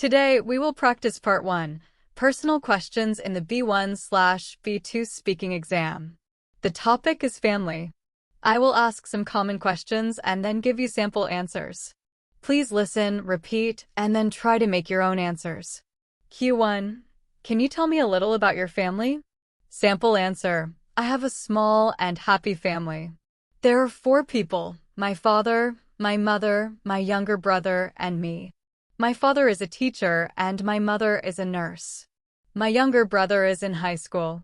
Today, we will practice Part 1, Personal Questions in the B1/B2 Speaking Exam. The topic is family. I will ask some common questions and then give you sample answers. Please listen, repeat, and then try to make your own answers. Q1. Can you tell me a little about your family? Sample answer. I have a small and happy family. There are 4 people: my father, my mother, my younger brother, and me. My father is a teacher and my mother is a nurse. My younger brother is in high school.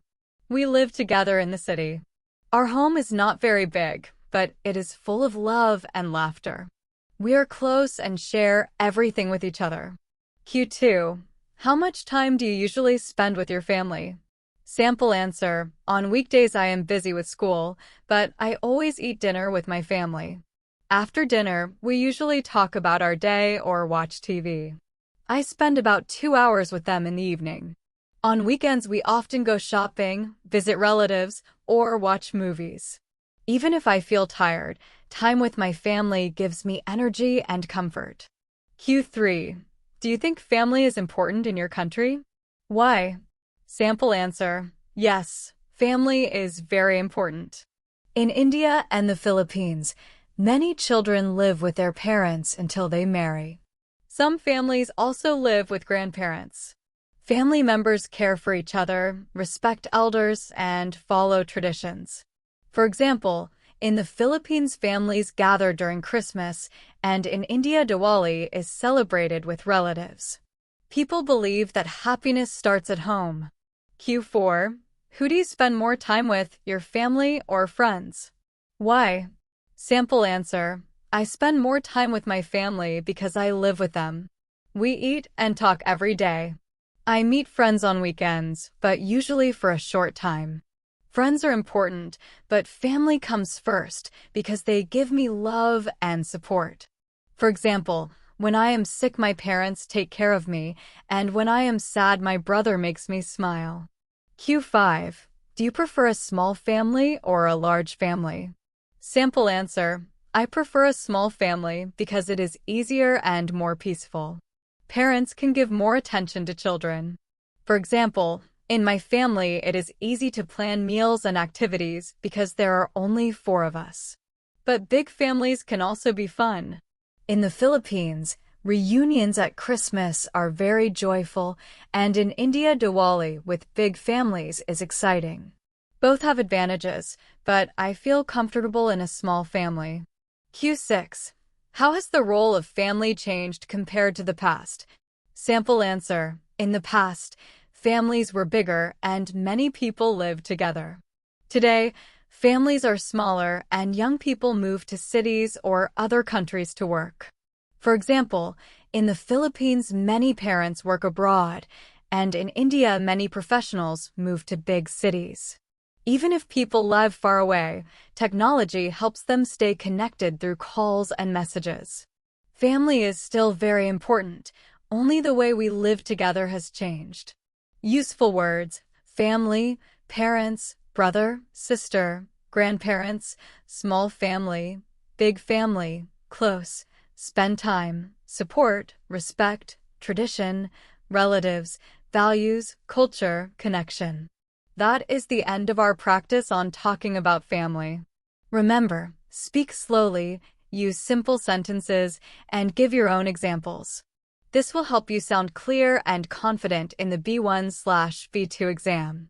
We live together in the city. Our home is not very big, but it is full of love and laughter. We are close and share everything with each other. Q2. How much time do you usually spend with your family? Sample answer. On weekdays I am busy with school, but I always eat dinner with my family. After dinner, we usually talk about our day or watch TV. I spend about 2 hours with them in the evening. On weekends, we often go shopping, visit relatives, or watch movies. Even if I feel tired, time with my family gives me energy and comfort. Q3. Do you think family is important in your country? Why? Sample answer. Yes, family is very important. In India and the Philippines, many children live with their parents until they marry. Some families also live with grandparents. Family members care for each other, respect elders, and follow traditions. For example, in the Philippines, families gather during Christmas, and in India, Diwali is celebrated with relatives. People believe that happiness starts at home. Q4. Who do you spend more time with, your family or friends? Why? Sample answer. I spend more time with my family because I live with them. We eat and talk every day. I meet friends on weekends, but usually for a short time. Friends are important, but family comes first because they give me love and support. For example, when I am sick, my parents take care of me, and when I am sad, my brother makes me smile. Q5. Do you prefer a small family or a large family? Sample answer. I prefer a small family because it is easier and more peaceful. Parents can give more attention to children. For example, in my family, it is easy to plan meals and activities because there are only 4 of us. But big families can also be fun. In the Philippines, reunions at Christmas are very joyful, and in India, Diwali with big families is exciting. Both have advantages, but I feel comfortable in a small family. Q6. How has the role of family changed compared to the past? Sample answer. In the past, families were bigger and many people lived together. Today, families are smaller and young people move to cities or other countries to work. For example, in the Philippines, many parents work abroad, and in India, many professionals move to big cities. Even if people live far away, technology helps them stay connected through calls and messages. Family is still very important, only the way we live together has changed. Useful words: family, parents, brother, sister, grandparents, small family, big family, close, spend time, support, respect, tradition, relatives, values, culture, connection. That is the end of our practice on talking about family. Remember, speak slowly, use simple sentences, and give your own examples. This will help you sound clear and confident in the B1/B2 exam.